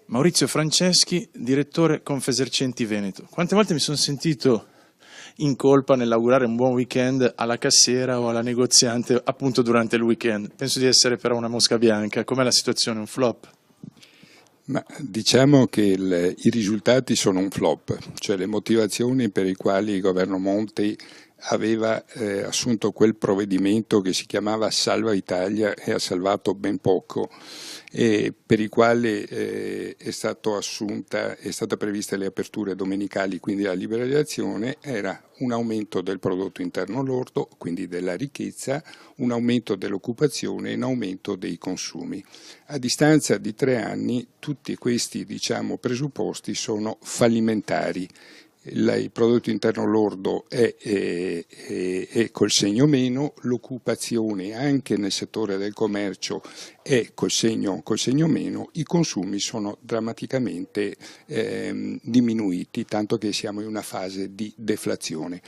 Maurizio Franceschi, direttore Confesercenti Veneto. Quante volte mi sono sentito in colpa nell'augurare un buon weekend alla cassiera o alla negoziante appunto durante il weekend? Penso di essere però una mosca bianca. Com'è la situazione? Un flop? Ma diciamo che i risultati sono un flop, cioè le motivazioni per le quali il governo Monti aveva assunto quel provvedimento che si chiamava Salva Italia e ha salvato ben poco, e per i quali è stata prevista le aperture domenicali, quindi la liberalizzazione, era un aumento del prodotto interno lordo, quindi della ricchezza, un aumento dell'occupazione e un aumento dei consumi. A distanza di 3 anni tutti questi presupposti sono fallimentari. Il prodotto interno lordo è col segno meno, l'occupazione anche nel settore del commercio è col segno meno, i consumi sono drammaticamente diminuiti, tanto che siamo in una fase di deflazione.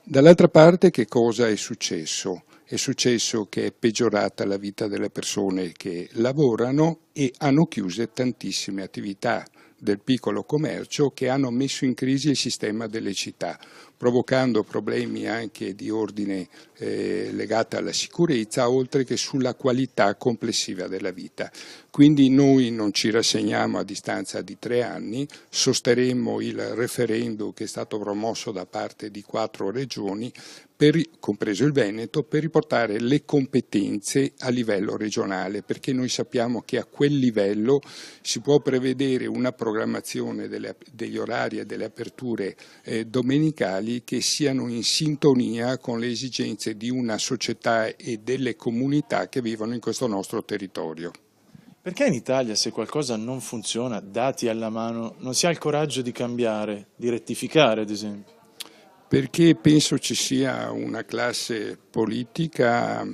Dall'altra parte che cosa è successo? È successo che è peggiorata la vita delle persone che lavorano e hanno chiuse tantissime attività del piccolo commercio che hanno messo in crisi il sistema delle città, provocando problemi anche di ordine legato alla sicurezza, oltre che sulla qualità complessiva della vita. Quindi noi non ci rassegniamo a distanza di 3 anni, sosterremo il referendum che è stato promosso da parte di 4 regioni, compreso il Veneto, per riportare le competenze a livello regionale, perché noi sappiamo che a quel livello si può prevedere una programmazione degli orari e delle aperture domenicali che siano in sintonia con le esigenze di una società e delle comunità che vivono in questo nostro territorio. Perché in Italia, se qualcosa non funziona, dati alla mano, non si ha il coraggio di cambiare, di rettificare, ad esempio? Perché penso ci sia una classe politica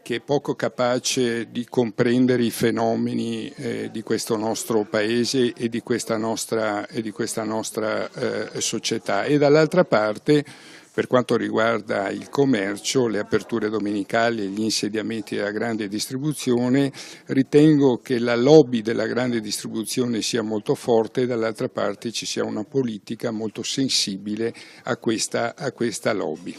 che è poco capace di comprendere i fenomeni di questo nostro paese e di questa nostra società, e dall'altra parte, per quanto riguarda il commercio, le aperture domenicali e gli insediamenti della grande distribuzione, ritengo che la lobby della grande distribuzione sia molto forte e dall'altra parte ci sia una politica molto sensibile a questa lobby.